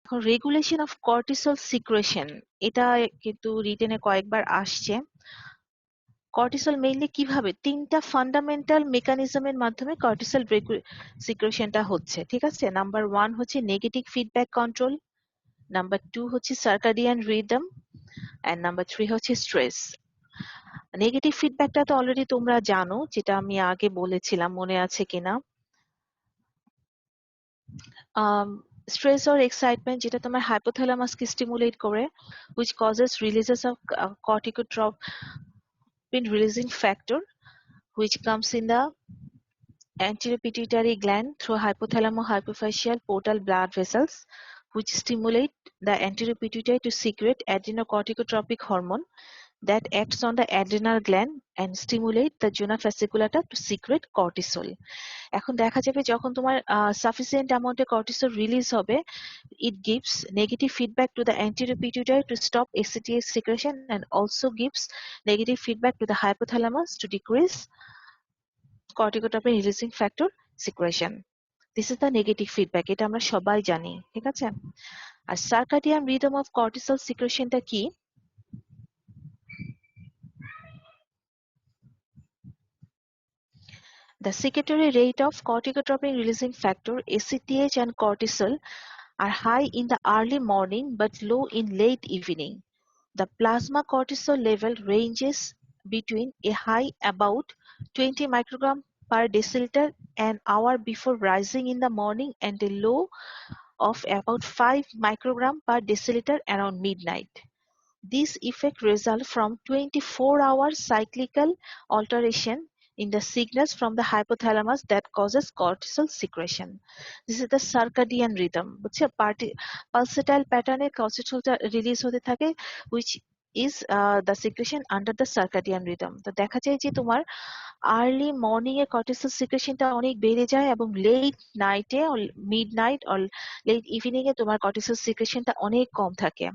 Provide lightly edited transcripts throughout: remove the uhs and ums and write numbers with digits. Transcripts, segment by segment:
এখন regulation of cortisol secretion, এটা কিন্তু রিটেনে কয়েকবার আসছে। কর্টিসল মেইনলি কিভাবে, তিনটা ফান্ডামেন্টাল মেকানিজমের মাধ্যমে কর্টিসল সিক্রেশনটা হচ্ছে, ঠিক আছে। নাম্বার 1 হচ্ছে নেগেটিভ ফিডব্যাক কন্ট্রোল, নাম্বার 2 হচ্ছে সার্কাডিয়ান রিদম, এন্ড নাম্বার 3 হচ্ছে স্ট্রেস। নেগেটিভ ফিডব্যাকটা তো অলরেডি তোমরা জানো, যেটা আমি আগে বলেছিলাম, মনে আছে কিনা। স্ট্রেস অর এক্সাইটমেন্ট, যেটা তোমার হাইপোথ্যালামাসকে স্টিমুলেট করে, which causes releases of corticotropin releasing factor, which comes in the anterior pituitary gland through hypothalamo-hypophyseal portal blood vessels, which stimulate the anterior pituitary to secrete adrenocorticotropic hormone that acts on the adrenal gland and stimulate the zona fasciculata to secrete cortisol. এখন দেখা যাবে যখন তোমার sufficient amount of cortisol release হবে, it gives negative feedback to the anterior pituitary to stop ACTH secretion and also gives negative feedback to the hypothalamus to decrease corticotropin releasing factor secretion. This is the negative feedback, এটা আমরা সবাই জানি, ঠিক আছে। আর circadian rhythm of cortisol সিক্রেশনটা কি? The secretory rate of corticotropin releasing factor ACTH and cortisol are high in the early morning but low in late evening. The plasma cortisol level ranges between a high about 20 microgram per deciliter an hour before rising in the morning and a low of about 5 microgram per deciliter around midnight. This effect results from 24-hour cyclical alteration in the signals from the hypothalamus that causes cortisol secretion. This is the circadian rhythm. বুঝছো, pulsatile pattern এ cortisolটা release হতে থাকে, which is the secretion under the circadian rhythm. তো দেখা যায় যে তোমার early morning এ cortisol সিক্রেশনটা অনেক বেড়ে যায় এবং লেট নাইটে, mid night or late evening এ তোমার কর্টিসল সিক্রেশনটা অনেক কম থাকে।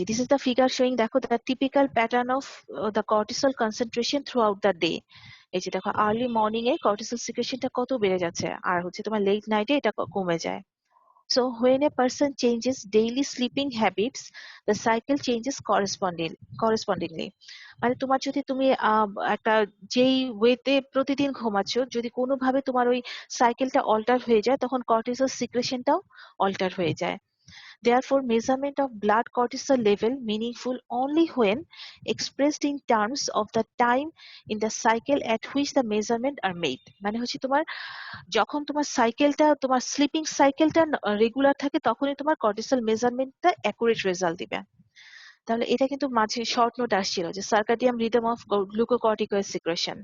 This is the figure showing দেখো the typical pattern of the cortisol concentration throughout the day. এই যে দেখো আর্লি মর্নিং এ কর্টিসল সিক্রেশনটা কত বেড়ে যাচ্ছে, আর হচ্ছে তোমার লেট নাইটে এটা কমে যায়। So when a person changes daily sleeping habits, the cycle changes correspondingly. মানে তোমার যদি তুমি একটা যেই ওয়েতে প্রতিদিন ঘুমাচ্ছ, যদি কোনোভাবে তোমার ওই সাইকেলটা অল্টার হয়ে যায়, তখন কর্টিসল সিক্রেশনটাও অল্টার হয়ে যায়। Therefore, measurement of blood cortisol level meaningful only when expressed in terms of the time in the cycle at which the measurement are made. মানে হচ্ছে তোমার যখন তোমার সাইকেলটা, তোমার স্লিপিং সাইকেলটা রেগুলার থাকে, তখনই তোমার কর্টিসল মেজারমেন্টটা অ্যাকুরেট রেজাল্ট দিবে। তাহলে এটা কিন্তু মাঝে শর্ট নোট আসছিল যে সার্কাডিয়াম রিদম অফ গ্লুকোকর্টিকয়েড সিক্রেশন,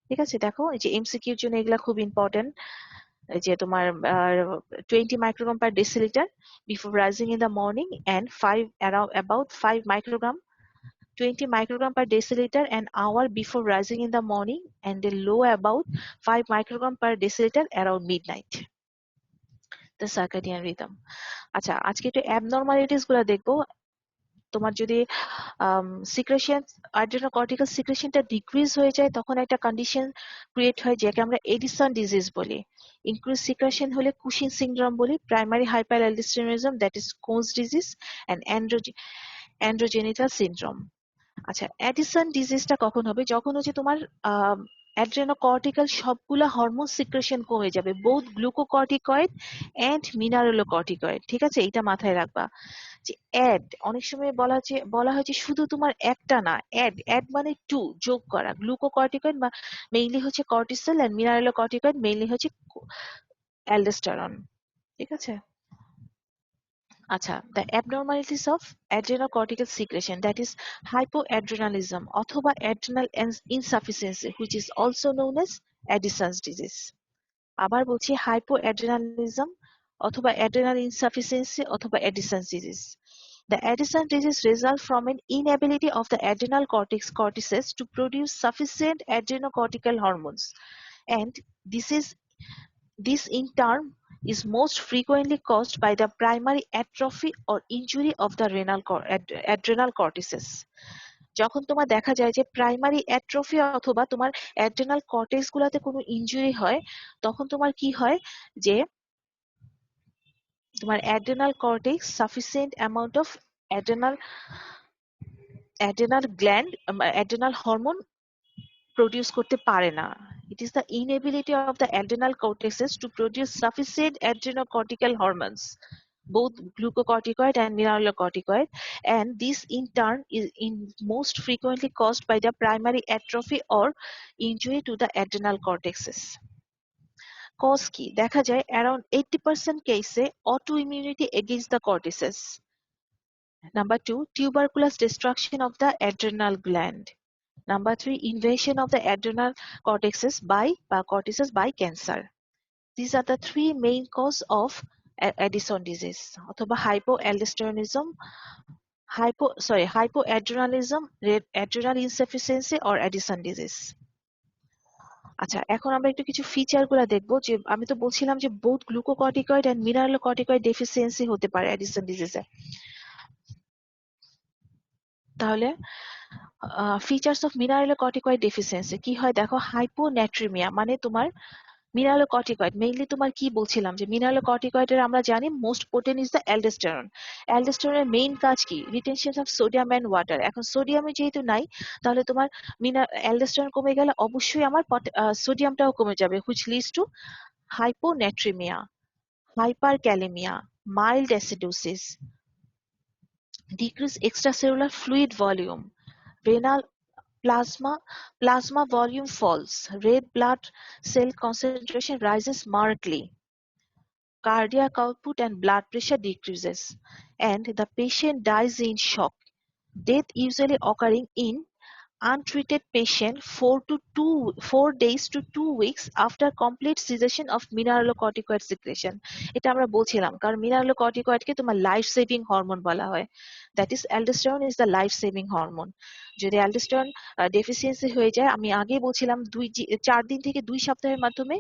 ঠিক আছে। দেখো এই যে এমসিকিউর জন্য এগুলা খুব ইম্পর্টেন্ট, যে তোমার 20 microgram per deciliter before rising in the morning and 5 around about 5 microgram 20 microgram per deciliter an hour before rising in the morning and a low about 5 microgram per deciliter around midnight. The circadian rhythm. আচ্ছা, আজকে একটু abnormalities গুলা দেখবো। তোমার যদি secretion, অ্যাড্রেনোকর্টিক্যাল সিক্রেশনটা decrease হয়ে যায়, তখন একটা কন্ডিশন ক্রিয়েট হয় যাকে আমরা এডিসন ডিজিজ বলি। ইনক্রিজ সিক্রেশন হলে কুশিং সিনড্রোম বলি, primary hyperaldosteronism that is Conn's disease, and androgenital syndrome. আচ্ছা, অ্যাডিসন ডিজিজটা কখন হবে? যখন হচ্ছে তোমার অ্যাড্রেনোকর্টিক্যাল সবগুলা হরমোন সিক্রেশন কমে যাবে, বোথ গ্লুকোকর্টিকয়েড এন্ড মিনারেলোকর্টিকয়েড, ঠিক আছে। এটা মাথায় রাখবা যে অ্যাড অনেক সময় বলা হয় যে শুধু তোমার একটা না, অ্যাড মানে টু, যোগ করা। গ্লুকোকর্টিকয়েড বা মেইনলি হচ্ছে কর্টিসল এন্ড মিনারেলোকর্টিকয়েড মেইনলি হচ্ছে অ্যালডোস্টেরন, ঠিক আছে। আচ্ছা, the abnormalities of adrenocortical secretion, that is hypoadrenalism অথবা adrenal insufficiency, which is also known as Addison's disease. আবার বলছি, hypoadrenalism অথবা adrenal insufficiency অথবা Addison's disease. The Addison disease results from an inability of the adrenal cortices to produce sufficient adrenocortical hormones, and this in turn is most frequently caused by the primary atrophy or injury of the adrenal cortices. যখন তোমার দেখা যায় যে primary atrophy অথবা তোমার adrenal cortex গুলাতে কোনো injury হয়, তখন তোমার কি হয় যে তোমার adrenal cortex sufficient amount of adrenal gland adrenal hormone produce করতে পারে না। It is the inability of the adrenal cortexes to produce sufficient adrenocortical hormones, both glucocorticoid and mineralocorticoid, and this in turn is most frequently caused by the primary atrophy or injury to the adrenal cortexes. Cause কি? দেখা যায় around 80% কেসে autoimmunity against the cortices. Number 2, tuberculous destruction of the adrenal gland. Number 3, invasion of the adrenal cortexes by cancer. These are the three main cause of Addison disease অথবা hypoaldosteronism, hypoadrenalism, adrenal insufficiency or Addison disease. আচ্ছা, এখন আমরা একটু কিছু feature গুলা দেখবো। যে আমি তো বলছিলাম যে both glucocorticoid and mineralocorticoid deficiency হতে পারে Addison disease এ। তাহলে ফিচার্স অফ মিনারেলোকর্টিকয়েড ডেফিসিয়েন্সি কি হয় দেখো। হাইপোন্যাট্রিমিয়া মানে তোমার মিনারেলোকর্টিকয়েড মেইনলি তোমার কি বলছিলাম যে মিনারেলোকর্টিকয়েডের আমরা জানি most potent is the aldosterone. অ্যালডোস্টেরনের মেইন কাজ কি? Retention of sodium and water. এখন সোডিয়ামে যেহেতু নাই তাহলে তোমার অ্যালডোস্টেরন কমে গেলে অবশ্যই আমার সোডিয়ামটাও কমে যাবে, which leads to hyponatraemia, hyperkalemia, mild acidosis, decreased extracellular fluid volume, renal plasma volume falls, red blood cell concentration rises markedly, cardiac output and blood pressure decreases, and the patient dies in shock. Death usually occurring in untreated patient 4 days to 2 weeks after complete cessation of mineralocorticoid secretion. এটা আমরা বলছিলাম কারণ mineralocorticoid কে তোমার life saving hormone বলা হয়। That is aldosterone is the life saving hormone. যদি aldosterone deficiency হয়ে যায়, আমি আগেই বলছিলাম 4 দিন থেকে 2 সপ্তাহের মাধ্যমে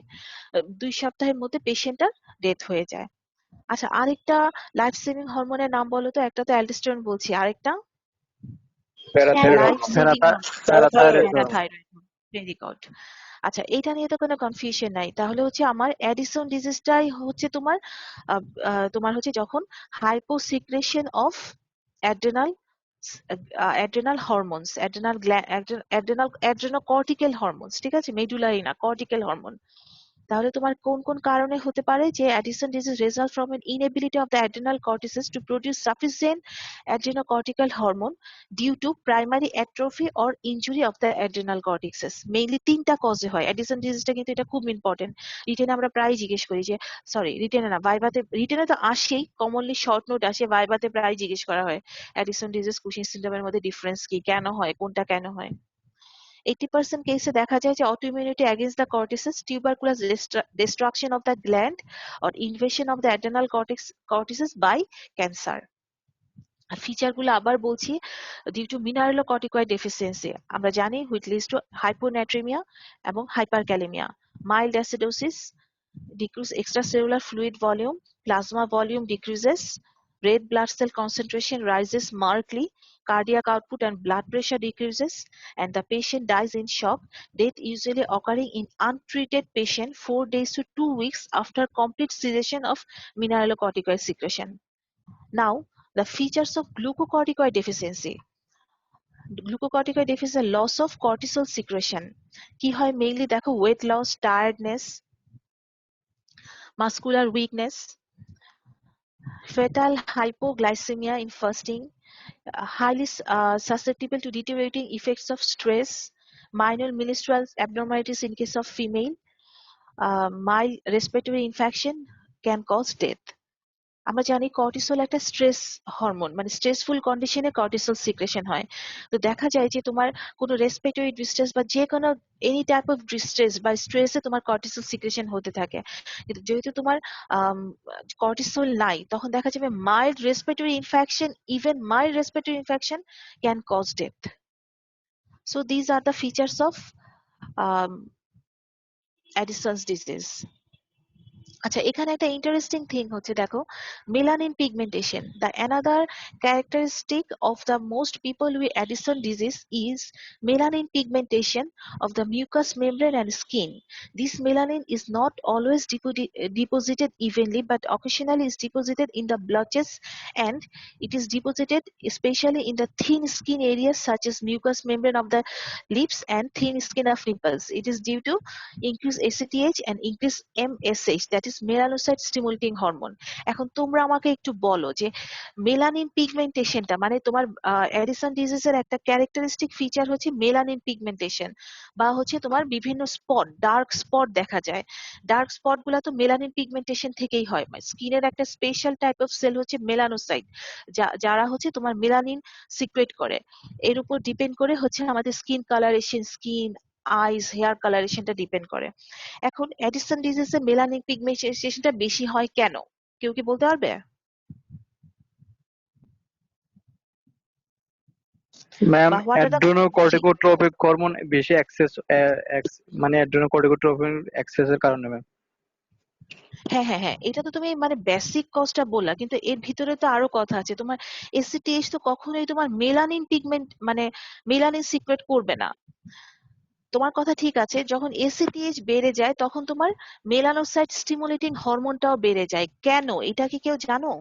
2 সপ্তাহের মধ্যে পেশেন্টটার ডেথ হয়ে যায়। আচ্ছা, আরেকটা লাইফ সেভিং হরমোনের নাম বলো তো। একটা তো অ্যালডোস্টেরন বলছি, আরেকটা life saving parathyroid. Very good. আচ্ছা, এটা নিয়ে তো কোনো কনফিউশন নাই। তাহলে হচ্ছে আমার অ্যাডিসন ডিজিজটাই হচ্ছে তোমার হচ্ছে যখন হাইপোসিক্রেশন অফ অ্যাড্রেনাল হরমোনস, অ্যাড্রেনোকর্টিক্যাল হরমোনস, ঠিক আছে, মেডুলারি না, কর্টিক্যাল হরমোন। তাহলে তোমার কোন কোন কারণে হতে পারে যে Addison disease result from an inability of the adrenal cortices to produce sufficient adrenocortical hormone due to primary atrophy or injury of the adrenal cortices. Mainly 3টা কজে হয় অ্যাডিসন ডিজিজটা, কিন্তু এটা খুব ইম্পর্টেন্ট। রিটেনে আমরা প্রায় জিজ্ঞেস করি যে, সরি রিটেনে না, ভাইভাতে, রিটেনে তো আসেই, কমনলি শর্ট নোট আসে, ভাইভাতে প্রায় জিজ্ঞেস করা হয় অ্যাডিসন ডিজিজ কুশিং সিনড্রোমের মধ্যে ডিফারেন্স কি, কেন হয়, কোনটা কেন হয়। 80% কেসে দেখা যায় যে autoimmunity against the cortices, tuberculous destruction of the gland or invasion of the adrenal cortices by cancer. Feature গুলো আবার বলছি। ডিউ টু মিনারেলোকর্টিকয়েড ডেফিসিয়েন্সি আমরা জানি হুইচ লিডস টু হাইপোন্যাট্রিমিয়া এবং hyperkalaemia, mild acidosis, decrease extracellular fluid volume, plasma volume decreases, red blood cell concentration rises markedly, cardiac output and blood pressure decreases, and the patient dies in shock. Death usually occurring in untreated patient 4 days to 2 weeks after complete cessation of mineralocorticoid secretion. Now, the features of glucocorticoid deficiency. Glucocorticoid deficiency, loss of cortisol secretion. কি হয় mainly দেখো, weight loss, tiredness, muscular weakness, fetal hypoglycemia in fasting, highly susceptible to deteriorating effects of stress, minor menstrual abnormalities in case of female, mild respiratory infection can cause death. আমরা জানি cortisol একটা stress hormone, মানে stressful কন্ডিশনে cortisol secretion হয়। তো দেখা যায় যে তোমার কোনো রেসপিরেটরি ডিস্ট্রেস বা যে কোনো এনি টাইপ অফ ডিস্ট্রেস বা স্ট্রেসে তোমার কর্টিসল সিক্রেশন হতে থাকে। কিন্তু যেহেতু তোমার কর্টিসল নাই, তখন দেখা যাবে mild respiratory infection, even mild respiratory infection can cause death. So these are the features of Addison's disease. আচ্ছা, এখানে একটা ইন্টারেস্টিং থিং হচ্ছে, দেখো, melanin pigmentation, the another characteristic of the most people with Addison disease is melanin pigmentation of the mucous membrane and skin. This melanin is not always deposited evenly, but occasionally is deposited in the blotches, and it is deposited especially in the thin skin areas such as mucous membrane of the lips and thin skin of nipples. It is due to increase ACTH and increase MSH, that is melanocyte stimulating hormone. এখন তোমরা আমাকে একটু বলো যে melanin পিগমেন্টেশনটা, মানে তোমার Edison ডিজিজের একটা characteristic feature হচ্ছে মেলানিন পিগমেন্টেশন, বা হচ্ছে তোমার বিভিন্ন স্পট, ডার্ক স্পট দেখা যায়। ডার্ক স্পট গুলা তো মেলানিন পিগমেন্টেশন থেকেই হয়। স্কিনের একটা স্পেশাল টাইপ অফ সেল হচ্ছে মেলানোসাইট, যারা হচ্ছে তোমার মেলানিন সিক্রেট করে। এর উপর ডিপেন্ড করে হচ্ছে আমাদের স্কিন কালারেশন, স্কিন, আইস, হেয়ার কালারেশনটা ডিপেন্ড করে। এখন অ্যাডিসন ডিজিজে মেলানিন পিগমেন্টেশনটা বেশি হয় কেন? কেউ কি বলতে পারবে? ম্যাম, বা what are the G, অ্যাড্রেনোকর্টিকোট্রপিক hormone বেশি এক্সেস, মানে অ্যাড্রেনোকর্টিকোট্রপিক এক্সেসের কারণে ম্যাম। হ্যাঁ হ্যাঁ হ্যাঁ, এটা তো তুমি মানে বেসিক কজটা বললা, কিন্তু এর ভিতরে তো আরো কথা আছে। তোমার এসিটিএইচ তো কখনোই তোমার মেলানিন পিগমেন্ট মানে মেলানিন সিক্রেট করবে না। তোমার কথা ঠিক আছে, যখন এসিটিএইচ বেড়ে যায় তখন তোমার মেলানোসাইট স্টিমুলেটিং হরমোনটাও বেড়ে যায়। কেন, এটা কি কেউ জানো?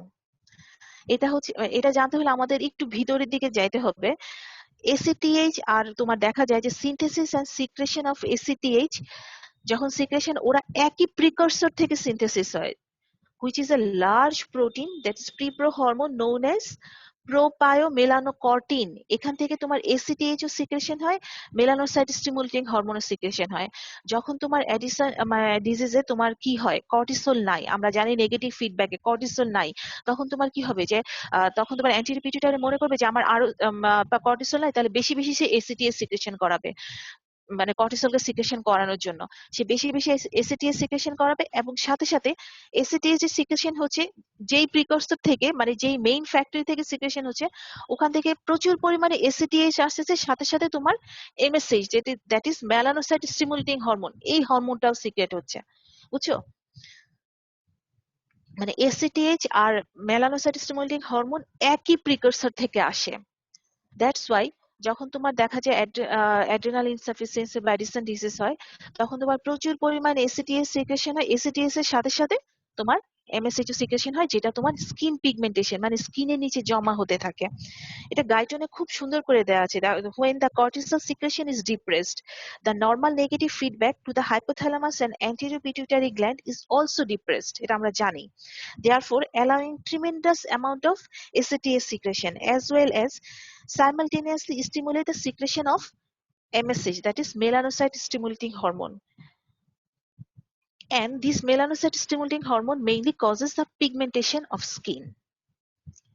এটা হচ্ছে, এটা জানতে হলে আমাদের একটু ভিতরের দিকে যাইতে হবে। এসিটিএইচ আর তোমার দেখা যায় যে synthesis and secretion of ACTH, যখন সিক্রেশন, ওরা একই প্রিকারসর থেকে সিনথেসিস হয়, which is a large protein that is pre-pro-hormone known as প্রোপায়োমেলানোকর্টিন। এখান থেকে তোমার এসিটিএইচ ও সিক্রেশন হয়, মেলানোসাইট স্টিমুলেটিং হরমোনও সিক্রেশন হয়। যখন তোমার অ্যাডিসন ডিজিজে তোমার কি হয়, কর্টিসল নাই, আমরা জানি নেগেটিভ ফিডব্যাকে কর্টিসল নাই, তখন তোমার কি হবে যে তখন তোমার অ্যান্টিরিও পিটুইটারি মনে করবে যে আমার আরো কর্টিসল নাই, তাহলে বেশি বেশি সে এসিটিএইচ সিক্রেশন করাবে, মানে কর্টিসলকে সিক্রেশন করানোর জন্য সে বেশি বেশি এসিটিএস সিক্রেশন করাবে। এবং সাথে সাথে এসিটিএস যে সিক্রেশন হচ্ছে, যেই প্রিকর্সর থেকে, মানে যেই মেইন ফ্যাক্টরি থেকে সিক্রেশন হচ্ছে, ওখান থেকে প্রচুর পরিমাণে এসিটিএস আসতেছে, সাথে সাথে তোমার এমএসএইচ, যেটি that is melanocyte stimulating hormone, এই হরমোনটাও সিক্রেট হচ্ছে। বুঝছো? মানে এসিটিএইচ আর মেলানোসাইট স্টিমুলেটিং হরমোন একই প্রিকর্সর থেকে আসে। দ্যাটস ওয়াই যখন তোমার দেখা যায় অ্যাড্রিনাল ইনসাফিসিয়েন্সি বা অ্যাডিসন ডিজিজ হয়, তখন তোমার প্রচুর পরিমাণে এসিটিএস সিক্রেশন হয়, এসিটিএস এর সাথে সাথে তোমার এমএসএইচ সিক্রেশন হয়, যেটা তোমার স্কিন পিগমেন্টেশন মানে স্কিনের নিচে জমা হতে থাকে। এটা গাইডনে খুব সুন্দর করে দেওয়া আছে। When the cortisol secretion is depressed, the normal negative feedback to the hypothalamus and anterior pituitary gland is also depressed, এটা আমরা জানি। Therefore allowing tremendous amount of ACTH secretion as well as simultaneously stimulate the secretion of MSH, that is melanocyte stimulating hormone. And this melanocyte stimulating hormone mainly causes the pigmentation of skin.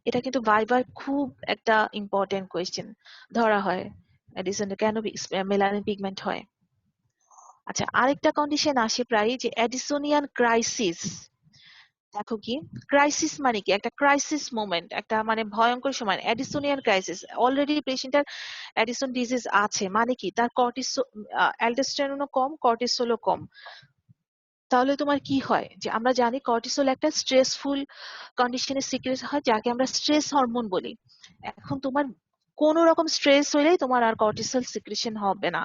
এটা কিন্তু ভাইবার খুব একটা important question ধরা হয়, অ্যাডিসনে কেন melanin pigment হয়। আচ্ছা, আরেকটা কন্ডিশন আসে প্রায়, যে অ্যাডিসোনিয়ান ক্রাইসিস। দেখো কি ক্রাইসিস মানে কি, একটা ক্রাইসিস মোমেন্ট, একটা মানে ভয়ঙ্কর সময়, অ্যাডিসোনিয়ান ক্রাইসিস। অলরেডি পেশেন্টার অ্যাডিসন ডিজিজ আছে, মানে কি তার অ্যালডোস্টেরনও কম, কর্টিসলও কম। তাহলে তোমার কি হয়, যে আমরা জানি কর্টিসল একটা স্ট্রেসফুল কন্ডিশনে সিক্রেট হয়, যাকে আমরা স্ট্রেস হরমোন বলি। এখন তোমার কোন রকম স্ট্রেস হইলেই তোমার আর কর্টিসল সিক্রেশন হবে না।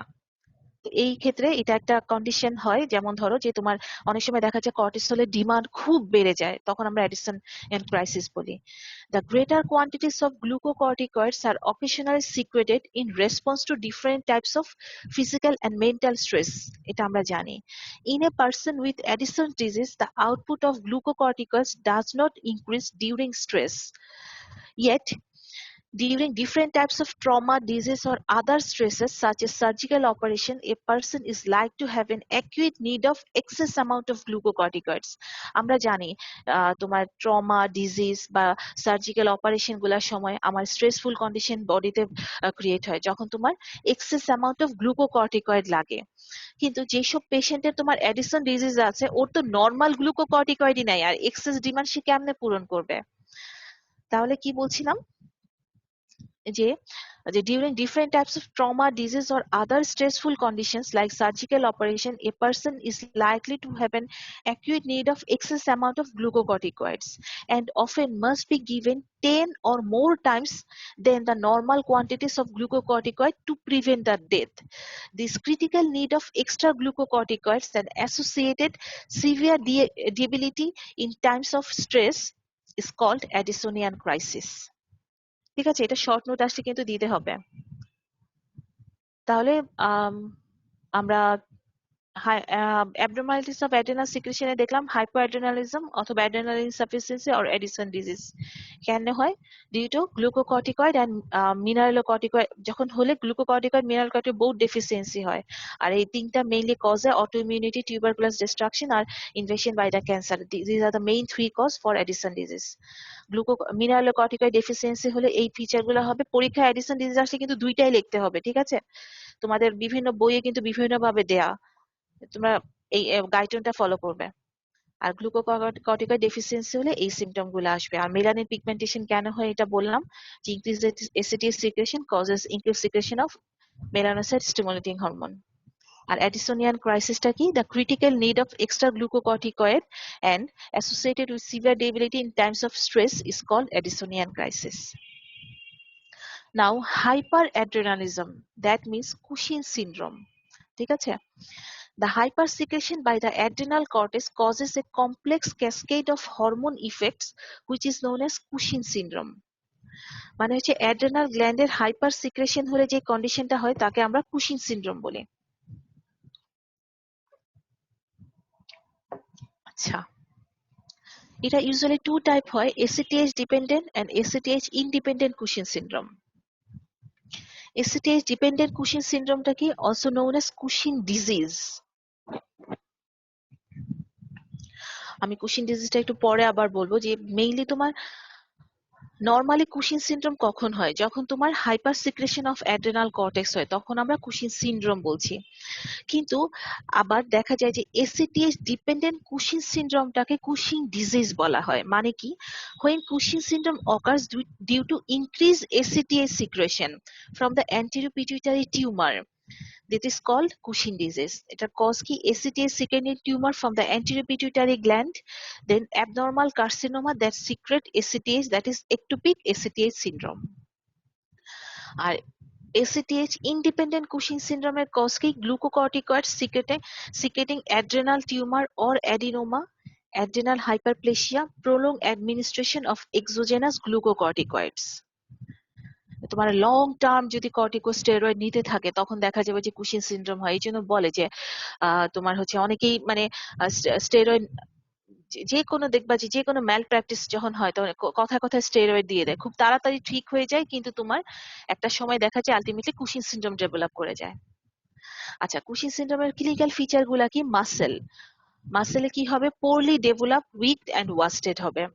তো এই ক্ষেত্রে এটা একটা কন্ডিশন হয়, যেমন ধরো যে তোমার অনেক সময় দেখা যায় কর্টিসলের ডিমান্ড খুব বেড়ে যায়, তখন আমরা অ্যাডিসন এন্ড ক্রাইসিস বলি। The greater quantities of glucocorticoids are occasionally secreted in response to different types of physical and mental stress, এটা আমরা জানি। In a person with Addison disease, the output of glucocorticoids does not increase during stress. Yet, during different types of trauma, disease, or other stresses such as surgical operation, a person is like to have an acute need of excess amount of glucocorticoids. আমরা জানি তোমার trauma, disease বা surgical operation গুলার সময় আমার stressful condition বডিতে create হয়, যখন তোমার এক্সেস অ্যামাউন্ট অফ গ্লুকোকর্টিকয়েড লাগে। কিন্তু যেসব পেশেন্টের তোমার অ্যাডিসন ডিজিজ আছে, ওর তো নর্মাল গ্লুকোকর্টিকয়েডই নাই, আর এক্সেস ডিমান্ড সে কেমনে পূরণ করবে? তাহলে কি বলছিলাম, যে During different types of trauma, disease, or other stressful conditions like surgical operation, a person is likely to have an acute need of excess amount of glucocorticoids and often must be given 10 or more times than the normal quantities of glucocorticoid to prevent the death. This critical need of extra glucocorticoids and associated severe debility in times of stress is called Addisonian crisis. ঠিক আছে, এটা short note আসলে কিন্তু দিতে হবে। তাহলে আমরা abnormalities of adrenal secretion এ দেখলাম hypoadrenalism অথবা adrenal insufficiency or Addison disease কেন হয় due to glucocorticoid and mineralocorticoid যখন হলে glucocorticoid mineralocorticoid both deficiency হয় আর এই তিনটা mainly cause হয় autoimmunity, tuberculosis destruction R invasion by the cancer. These are the main three cause for Addison disease. mineralocorticoid deficiency হলে এই ফিচার গুলো হবে। পরীক্ষায় Addison disease আসলে কিন্তু দুইটাই লিখতে হবে, ঠিক আছে? তোমাদের বিভিন্ন বইয়ে কিন্তু বিভিন্ন ভাবে দেয়া, তোমরা এই গাইডলাইনটা ফলো করবে। আর গ্লুকোকর্টিকয়েড ডেফিসিয়েন্সি হলে এই সিমটম গুলো আসবে। আর মেলানিন পিগমেন্টেশন কেন হয় এটা বললাম যে increase ACTH secretion causes increased secretion of melanocyte stimulating hormone. আর অ্যাডিসোনিয়ান ক্রাইসিসটা কি? The critical need of extra glucocorticoid and associated with severe debility in times of stress is called Addisonian crisis. Now hyperadrenalism, that means Cushing syndrome, ঠিক আছে? The hypersecretion by the adrenal cortex causes a complex cascade of hormone effects which is known as Cushing syndrome. মানে হচ্ছে adrenal gland এর hypersecretion হলে যে কন্ডিশনটা হয় তাকে আমরা Cushing syndrome বলি। আচ্ছা, এটা usually two type হয়, ACTH dependent and ACTH independent Cushing syndrome. ACTH dependent Cushing syndrome টা কি? Also known as Cushing disease. আমি কুশিং ডিজিজটা একটু পরে আবার বলবো যে মেইনলি তোমার নরমালি কুশিং সিনড্রোম কখন হয়? যখন তোমার hyper secretion of adrenal cortex হয় তখন আমরা কুশিং সিনড্রোম বলছি। কিন্তু আবার দেখা যায় যে এসিটিএইচ ডিপেন্ডেন্ট কুশিং সিনড্রোমটাকে কুশিং ডিজিজ বলা হয়। মানে কি? when Cushing syndrome occurs due to increased ACTH secretion from the anterior pituitary tumor, that is called Cushing disease. এটা cause কি? ACTH secreting tumor from the anterior pituitary gland, then abnormal carcinoma that secrete ACTH, that is ectopic ACTH syndrome. আর ACTH independent Cushing syndrome এর cause কি? Glucocorticoid secreting adrenal tumor or adenoma, adrenal hyperplasia, prolonged administration of exogenous glucocorticoids. তোমার long term যদি corticosteroid নিতে থাকে তখন দেখা যাবে যে কুশিং সিনড্রোম হয়। এই জন্য বলে যে তোমার হচ্ছে অনেকেই মানে স্টেরয়েড যে কোনো দেখবা যে কোনো ম্যাল প্র্যাকটিস যখন হয় তখন কথায় কথায় স্টেরয়েড দিয়ে দেয়, খুব তাড়াতাড়ি ঠিক হয়ে যায় কিন্তু তোমার একটা সময় দেখা যায় আলটিমেটলি কুশিং সিনড্রোম ডেভেলপ করে যায়। আচ্ছা, কুশিং সিনড্রোমের ক্লিনিক্যাল ফিচার গুলা কি? মাসেলে কি হবে? Poorly develop, weak and wasted হবে।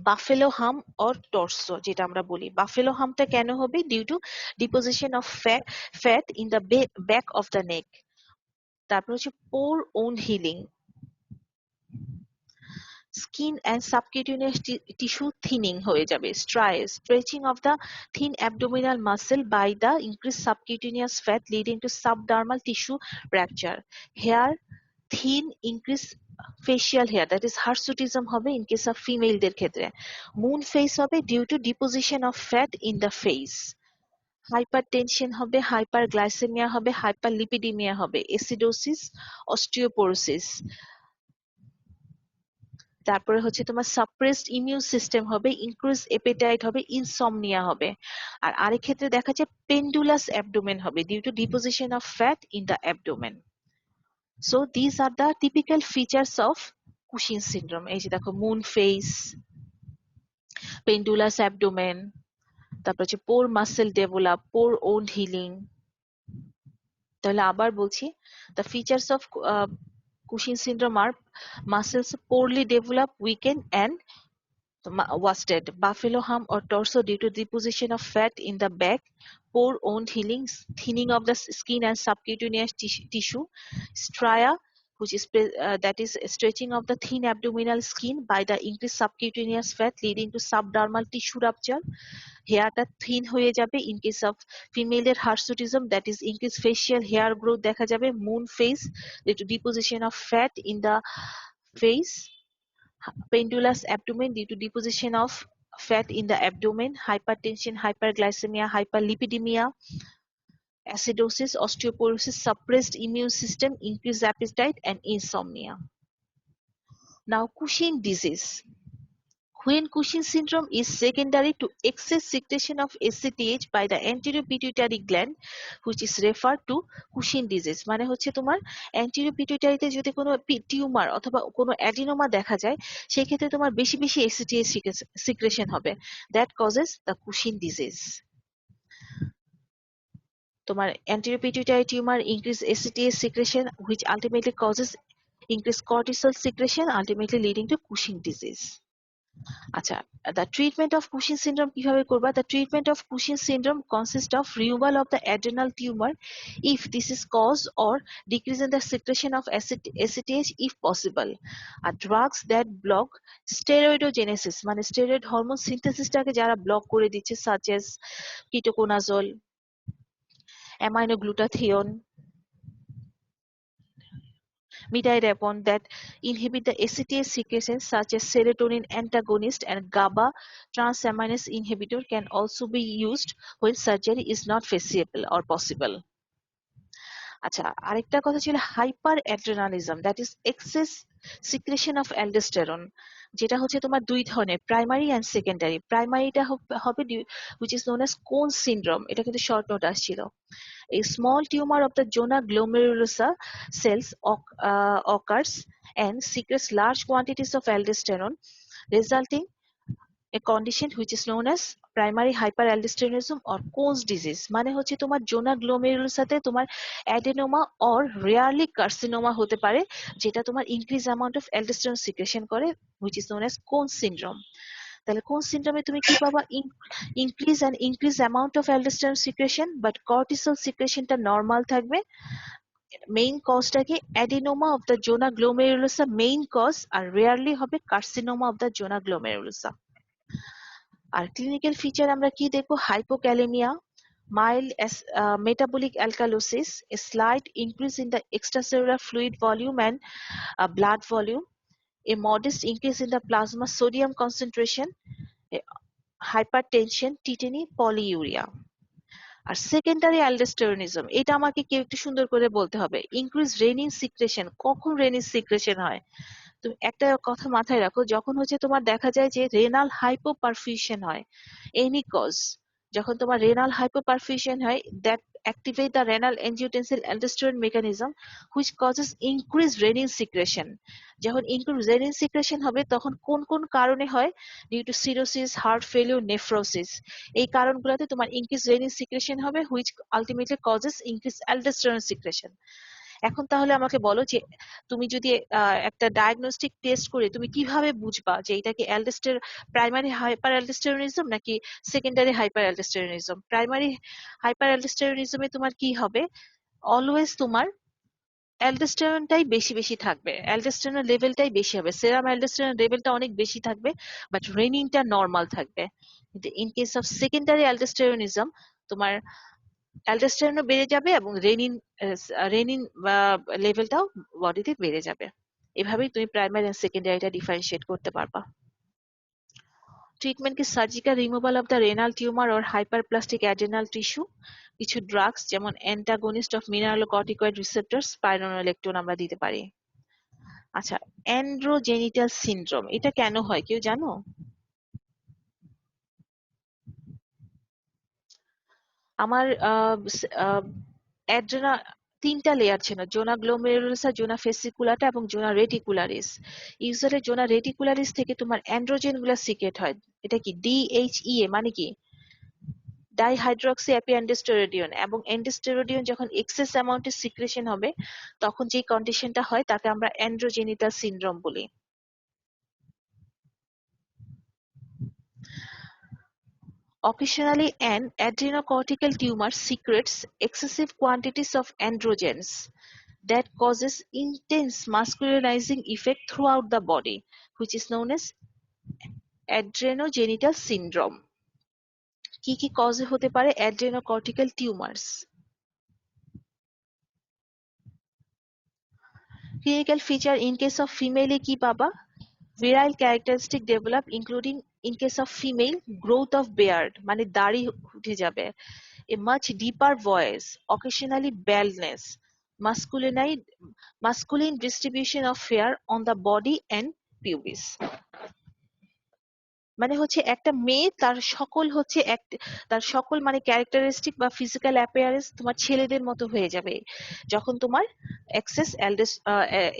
বাফেলো হাম অর টর্সো যেটা আমরা বলি, বাফেলো হামটা কেন হবে? Due to deposition of fat in the back of the neck. তারপর হচ্ছে poor wound healing, skin and subcutaneous tissue thinning হয়ে যাবে, stretching of the thin abdominal muscle by the increase subcutaneous fat leading to subdermal tissue fracture, hair thin increase facial hair, that is hirsutism হবে in case of ফিমেলদের ক্ষেত্রে, moon face হবে due to deposition of fat in the face, hypertension হবে, hyperglycaemia হবে, hyperlipidaemia হবে, acidosis, osteoporosis, তারপরে হচ্ছে তোমার সাপ্রেসড ইমিউন সিস্টেম হবে, ইনক্রিজ এপেটাইট হবে, ইনসমনিয়া হবে। আর আরেক ক্ষেত্রে দেখা যায় পেন্ডুলাস অ্যাবডোমেন হবে due to deposition of fat in the abdomen. So these are the typical features of Cushing syndrome. এই যে দেখো, মুন ফেস, পেন্ডুলাস অ্যাবডোমেন, তারপর হচ্ছে poor muscle develop, poor wound healing. তাহলে আবার বলছি, the features of Cushing syndrome are muscles poorly developed, weakened and wasted, buffalo hump or torso due to deposition of fat in the back, poor wound healing, thinning of the skin and subcutaneous tissue, stria, which is that is stretching of the thin abdominal skin by the increased subcutaneous fat leading to subdermal tissue rupture. হেয়ারটা thin হয়ে যাবে in case of female hirsutism, that is increased facial hair growth দেখা যাবে, moon face due to deposition of fat in the face, pendulous abdomen due to deposition of fat in the abdomen, hypertension, hyperglycemia, hyperlipidemia, acidosis, osteoporosis, suppressed immune system, increased appetite, and insomnia. Now, Cushing disease. When Cushing syndrome is secondary to excess secretion of ACTH by the anterior pituitary gland, which is referred to Cushing disease, মানে হচ্ছে তোমার anterior pituitary তে যদি কোনো tumour অথবা কোনো adenoma দেখা যায়, সেই ক্ষেত্রে তোমার বেশি বেশি ACTH secretion হবে, that causes the Cushing disease. তোমার anterior pituitary tumor increase ACTH secretion, which ultimately causes increased cortisol secretion, ultimately leading to Cushing disease. আচ্ছা, the treatment of Cushing syndrome কিভাবে করবা? The treatment of Cushing syndrome consists of removal of the adrenal tumor if this is caused or decrease in the secretion of ACTH if possible. Drugs that block steroidogenesis, মানে steroid hormone synthesisটাকে যারা block করে দিচ্ছে, such as ketoconazole, aminoglutathione, mithyrapon, that inhibit the ACTH secretion, such as serotonin antagonist and GABA transaminase inhibitor can also be used when surgery is not feasible or possible. আচ্ছা, আরেকটা কথা ছিল hyper adrenalism, that is excess secretion of aldosterone, যেটা হচ্ছে তোমার দুই ধরনের, primary and secondary. প্রাইমারিটা হবে which is known as কোন syndrome, এটা কিন্তু শর্ট নোট আসছিল। A small tumor of the zona glomerulosa cells occurs and secretes large quantities of aldosterone, resulting a condition which is known as primary hyperaldosteronism or Cohn's disease, মানে হচ্ছে তোমার জোনা গ্লোমেরুলাসে তোমার adenoma or rarely carcinoma হতে পারে, যেটা তোমার increase amount of aldosterone secretion করে, which is known as Cohn's syndrome. তাহলে কোন সিনড্রোমে তুমি কি পাবা? increase amount of aldosterone secretion, but cortisol secretionটা নরমাল থাকবে। মেইন কজটাকে adenoma of the zona glomerulosa main cause, আর রেয়ারলি হবে carcinoma of the zona glomerulosa. আর ক্লিনিক্যাল ফিচার আমরা কি দেখবো? Hypokalaemia, mild metabolic alkalosis, a slight increase in the extracellular fluid volume and blood volume, a modest increase in the plasma sodium concentration, hypertension, tetany, polyuria. R secondary aldosteronism, এটা আমাকে কেউ একটু সুন্দর করে বলতে হবে। ইনক্রিজ রেনিন সিক্রেশন, কখন renin secretion হয়? তুমি একটা কথা মাথায় রাখো, যখন হচ্ছে তোমার দেখা যায় যে রেনাল হাইপোপারফিউশন হয়, এনি কজ, যখন তোমার রেনাল হাইপোপারফিউশন হয়, that activate the renal angiotensin aldosterone mechanism which causes increased renin secretion. যখন increased renin secretion হবে তখন কোন কোন কারণে হয়? due to cirrhosis, heart failure, nephrosis, এই কারণগুলোতে তোমার increased renin secretion হবে, which ultimately causes increased aldosterone secretion. এখন তাহলে আমাকে বলো যে তুমি যদি একটা ডায়াগনস্টিক টেস্ট করে তুমি কিভাবে বুঝবা যে এটাকে প্রাইমারি হাইপার অ্যালডোস্টেরনিজম নাকি secondary hyper aldosteronism? Primary hyper অ্যালডোস্টেরনিজমে তোমার কি হবে? অলওয়েজ তোমার অ্যালডোস্টেরনটাই বেশি বেশি থাকবে, অ্যালডোস্টেরন লেভেলটাই বেশি হবে, সেরাম অ্যালডোস্টেরন লেভেলটা অনেক বেশি থাকবে, বাট রেনিনটা নর্মাল থাকবে। কিন্তু in case of secondary aldosteronism তোমার অ্যালডোস্টেরনও বেড়ে যাবে এবং রেনিন লেভেলটাও বডিতে বেড়ে যাবে। এভাবেই তুমি প্রাইমারি এন্ড সেকেন্ডারিটা ডিফারেন্সিয়েট করতে পারবা। ট্রিটমেন্ট কি surgical removal of the renal tumour or hyperplastic adrenal tissue, কিছু ড্রাগস যেমন অ্যান্টাগনিস্ট অফ মিনারেলোকর্টিকয়েড রিসেপ্টর স্পাইরোনোলেকটোন আমরা দিতে পারি। আচ্ছা, অ্যান্ড্রোজেনিটাল সিনড্রোম এটা কেন হয় কেউ জানো? আমার অ্যাড্রেনা তিনটা লেয়ার ছিল, জোনা গ্লোমেরুলাসা, জোনা ফেসিকুলাটা এবং জোনা রেটিকুলারিস। ইউজুয়ালি জোনা রেটিকুলারিস থেকে তোমার অ্যান্ড্রোজেন গুলা সিক্রেট হয়। এটা কি DHEA মানে কি? ডাইহাইড্রক্সি অ্যান্ডোস্টেরোডিয়ন, এবং অ্যান্ডোস্টেরোডিয়ন যখন এক্সেস অ্যামাউন্টের সিক্রেশন হবে তখন যে কন্ডিশনটা হয় তাকে আমরা অ্যান্ড্রোজেনিটাল সিনড্রোম বলি। Occasionally, an adrenocortical tumor secretes excessive quantities of androgens. that causes intense masculinizing effect throughout the body, which is known as adrenogenital syndrome. কি কি কজে হতে পারে adrenocortical tumors? Clinical feature in case of female এ কি পাবা? Virile characteristic develop including in case of female growth of beard মানে দাড়ি উঠে যাবে, a much deeper voice, occasionally baldness, masculine distribution of hair on the body and pubis. মানে হচ্ছে একটা মেয়ে তার সকল মানে ক্যারেক্টারিস্টিক বা ফিজিক্যাল অ্যাপিয়ারেন্স তোমার ছেলেদের মতো হয়ে যাবে যখন তোমার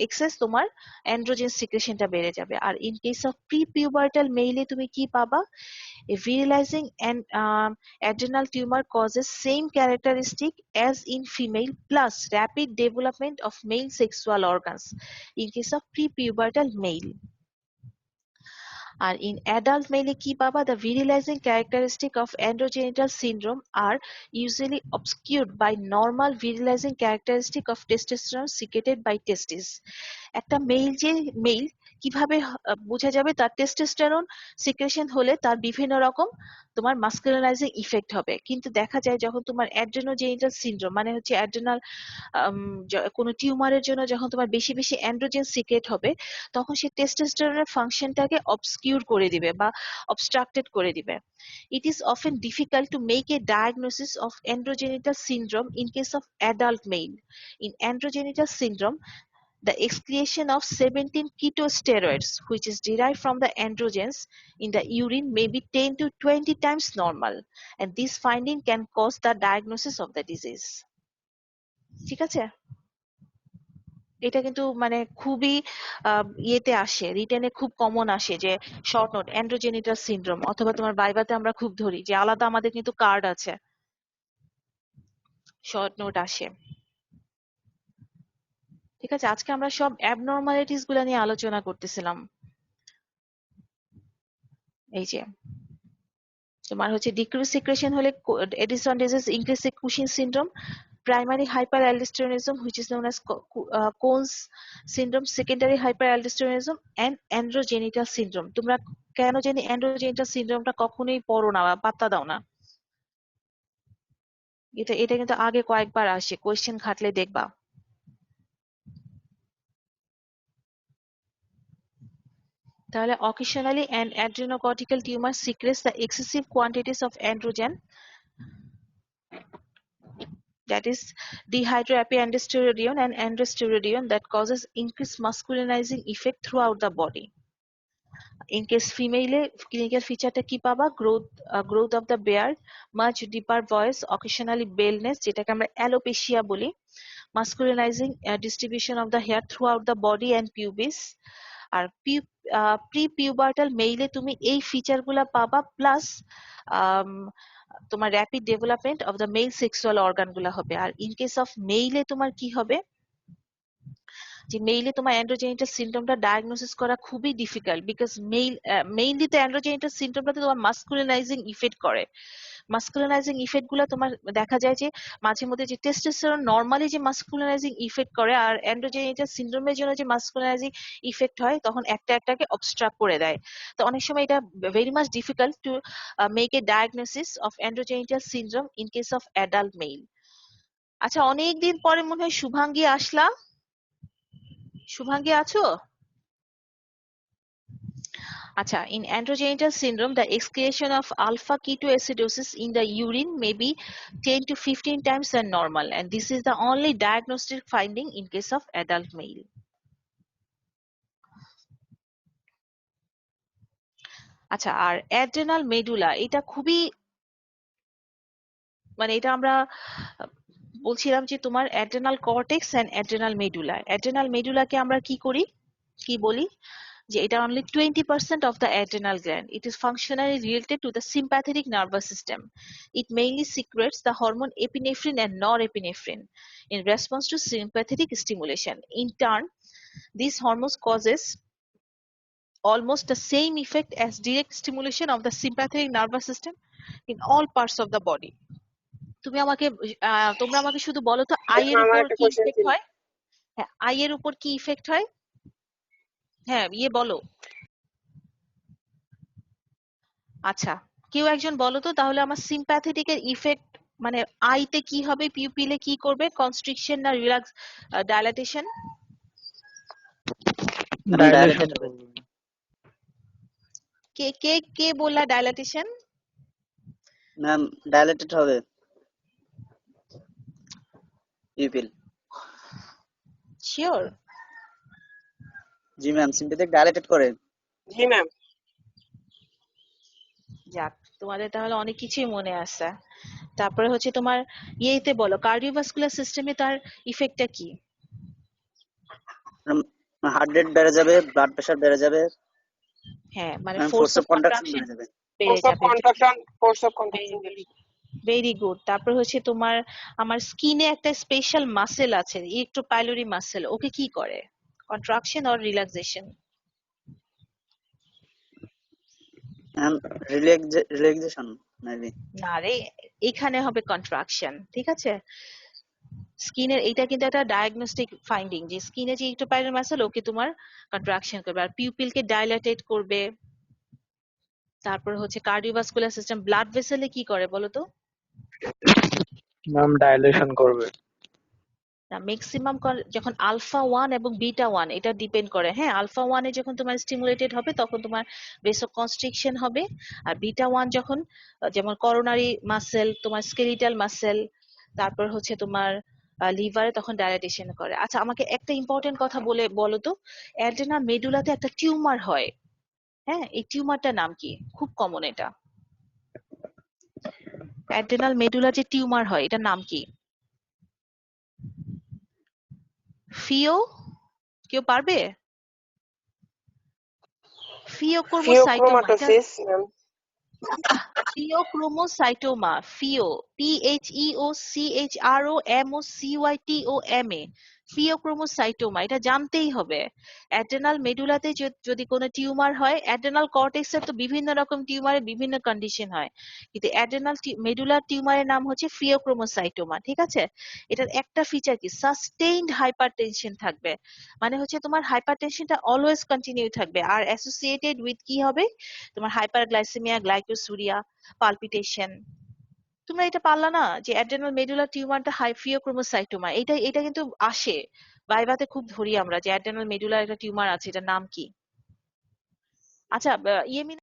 এক্সেস তোমার অ্যান্ড্রোজেন সিক্রেশনটা বেড়ে যাবে। আর in case of pre pubertal মেইলে তুমি কি পাবা? A virilizing and adrenal tumor causes same characteristic as in female plus rapid development of male sexual organs in case of prepubertal male. R in adult male কি পাবা? The virilizing characteristic of androgenital syndrome are usually obscured by normal virilizing characteristic of testosterone secreted by testes. একটা mail কিভাবে বোঝা যাবে? তার testosterone secretion হলে তার বিভিন্ন রকম তোমার মাস্কুলিনাইজিং ইফেক্ট হবে, কিন্তু দেখা যায় যখন তোমার অ্যাড্রেনোজেনিটাল সিনড্রোম মানে হচ্ছে অ্যাড্রেনাল কোনো টিউমারের জন্য যখন তোমার বেশি বেশি অ্যান্ড্রোজেন সিক্রেট হবে তখন সে টেস্টোস্টেরনের ফাংশনটাকে অবস্কিউর করে দিবে বা অবস্ট্রাক্টেড করে দিবে। It is often difficult to make a diagnosis of androgenital syndrome in case of adult male. In androgenital syndrome, the excretion of 17 ketosteroids, which is derived from the androgens in the urine, may be 10 to 20 times normal, and this finding can cause the diagnosis of the disease. ঠিক আছে, এটা কিন্তু মানে খুবই ইয়েতে আসে, রিটেনে খুব common আসে যে শর্ট নোট অ্যান্ড্রোজেনিটাল সিনড্রোম, অথবা তোমার ভাইভাতে আমরা খুব ধরি যে আলাদা আমাদের কিন্তু কার্ড আছে, শর্ট নোট আসে। ঠিক আছে, আজকে আমরা সব অ্যাবনর্মালিটিস গুলা নিয়ে আলোচনা করতেছিলাম। এই যে তোমার হচ্ছে ডিক্রিজ সিক্রেশন হলে Addison disease, increase Cushing syndrome, primary hyperaldosteronism which is known as Conn's syndrome, secondary hyperaldosteronism and androgenital syndrome. তোমরা কেন জানি অ্যান্ড্রোজেনিটাল সিনড্রোমটা কখনোই পড়ো না বা পাত্তা দাও না, এটা কিন্তু আগে কয়েকবার আসে, কোয়েশ্চেন ঘাটলে দেখবা। তাহলে occasionally an adrenocortical tumor secretes the excessive quantities of androgen, that is dehydroepiandrosterone and androsterone, that causes increased masculinizing effect throughout the body. In case female clinical feature কি পাবা? growth of the beard, much deeper voice, occasionally baldness যেটাকে আমরা alopecia বলি, masculinizing distribution of the hair throughout the body and pubis. R pre-pubertal male তুমি এই feature গুলা পাবা, plus তোমার rapid development of the male sexual organ গুলা হবে। আর ইন কেস অফ মেইলে তোমার কি হবে? যে মেইলে তোমার অ্যান্ড্রোজেনিটাল সিনড্রোমটা ডায়াগনোসিস করা খুবই ডিফিকাল্ট, বিকজ মেইনলি তো অ্যান্ড্রোজেনিটাল সিনড্রোমটাতে তোমার মাস্কুলিনাইজিং ইফেক্ট করে। মাস্কুলিনাইজিং ইফেক্ট গুলো তোমার দেখা যায় যে মাঝে মধ্যে যে টেস্টোস্টেরন নরমালি যে মাস্কুলিনাইজিং ইফেক্ট করে, আর অ্যান্ড্রোজেনিটাল সিনড্রোমের জন্য যে মাস্কুলিনাইজিং ইফেক্ট হয় তখন একটাকে অবস্ট্রাক্ট করে দেয়। তো অনেক সময় এটা very much difficult to make a diagnosis of androgenital syndrome in case of adult male. আচ্ছা, অনেকদিন পরে মনে হয় শুভাঙ্গী আসলা। শুভাঙ্গী আছো? আচ্ছা, in androgenital syndrome, the excretion of alpha ketoacidosis in the urine may be 10 to 15 times than normal, and this is the only diagnostic finding in case of adult male. আচ্ছা, আর adrenal medulla, এটা খুবই মানে এটা আমরা বলছিলাম যে তোমার adrenal cortex and adrenal medulla. Adrenal মেডুলাকে আমরা কি করি, কি বলি যে এটা only 20% of the adrenal gland. It is functionally related to the sympathetic nervous system. It mainly secretes the hormone epinephrine and norepinephrine in response to sympathetic stimulation. In turn, these hormones causes almost the same effect as direct stimulation of the sympathetic nervous system in all parts of the body. তোমরা আমাকে শুধু বলো তো I এর আমার উপর একটা কি কোশ্চেন ইফেক্ট ছিল। হয়? হ্যাঁ, আই এর উপর কি ইফেক্ট হয়? হ্যাঁ, বলো। আচ্ছা, কেউ একজন বলো তো তাহলে আমার সিম্প্যাথেটিক এর ইফেক্ট মানে আইতে কি হবে, পিউপিলে কি করবে, কনস্ট্রিকশন না রিল্যাক্স, ডায়ালাটেশন? ডাইলেশন ডায়ালেটেড হবে। করবে। কে কে কে বললা ডায়ালাটেশন? ম্যাম ডায়ালেটেড হবে পিউপিল। শিওর? জি ম্যাম, সিম্পেথেটিক ডায়ালেটেড করে। জি ম্যাম। যাক, তোমাদের তাহলে অনেক কিছুই মনে আছে। তারপরে হচ্ছে তোমার ইয়েতে বলো, কার্ডিওভাস্কুলার সিস্টেমে তার ইফেক্টটা কি? হার্ট রেট বেড়ে যাবে, ব্লাড প্রেশার বেড়ে যাবে, হ্যাঁ, মানে ma'am force force of of contraction contraction বেড়ে যাবে। বেড়ে যাবে। Force of very contraction very very good. তারপর হচ্ছে তোমার আমার স্কিনে একটা স্পেশাল মাসেল আছে, ইলেক্ট্রোপাইলোরি মাসেল, ওকে কি করে? Contraction or relaxation? Ma'am relaxation maybe. না রে, এখানে হবে কন্ট্রাকশন, ঠিক আছে? স্কিনের এটা কিন্তু একটা ডায়াগনস্টিক ফাইন্ডিং যে স্কিনে যে ইলেক্ট্রোপাইলোরি মাসেল ওকে তোমার কন্ট্রাকশন করবে, আর পিউপিলকে ডাইলেটেট করবে। তারপর হচ্ছে কার্ডিওভাস্কুলার সিস্টেম ব্লাড ভেসেলে কি করে বলো তো? ম্যাম ডাইলেশন করবে। না, ম্যাক্সিমাম যখন আলফা 1 এবং বিটা 1 এটা ডিপেন্ড করে। হ্যাঁ, আলফা 1 এ যখন তোমার স্টিমুলেটেড হবে তখন তোমার ভেসোকনস্ট্রিকশন হবে, আর বিটা 1 যখন যেমন করোনারি মাসেল, তোমার স্কেলিটাল মাসেল, তারপর হচ্ছে তোমার লিভারে তখন ডায়ালাটেশন করে। আচ্ছা, আমাকে একটা ইম্পর্টেন্ট কথা বলো তো, অ্যাডেনা মেডুলাতে একটা টিউমার হয়, হ্যাঁ, এই টিউমারটার নাম কি? খুব কমন এটা, অ্যাডেনাল মেডুলার যে টিউমার হয় এটার নাম কি? ফিও, কেউ পারবে? ফিওক্রোমোসাইটোমা, এটা ফিওক্রোমাটোসিস ম্যাম। ফিওক্রোমোসাইটোমা, PHEOCHROMOCYTOMA, ফিওক্রোমোসাইটোমা, এটা জানতেই হবে। অ্যাডেনাল মেডুলাতে যদি কোনো টিউমার হয়, অ্যাডেনাল কর্টেক্সের তো বিভিন্ন রকম টিউমারের বিভিন্ন কন্ডিশন হয়, কিন্তু অ্যাডেনাল মেডুলার টিউমারের নাম হচ্ছে ফিওক্রোমোসাইটোমা, ঠিক আছে? এটার একটা ফিচার কি, সাস্টেইনড হাইপারটেনশন থাকবে, মানে হচ্ছে তোমার হাইপারটেনশনটা অলওয়েজ কন্টিনিউ থাকবে, আর অ্যাসোসিয়েটেড উইথ কি হবে, তোমার হাইপারগ্লাইসেমিয়া, গ্লাইকোসুরিয়া, পালপিটেশন। তোমরা এটা পারলা না যে অ্যাড্রেনাল মেডুলার টিউমারটা হাইফিওক্রোমোসাইটোমা, এটা এটা কিন্তু আসে ভাইভাতে, খুব ধরি আমরা যে অ্যাড্রেনাল মেডুলার একটা টিউমার আছে, এটার নাম কি? আচ্ছা, ইয়েমিন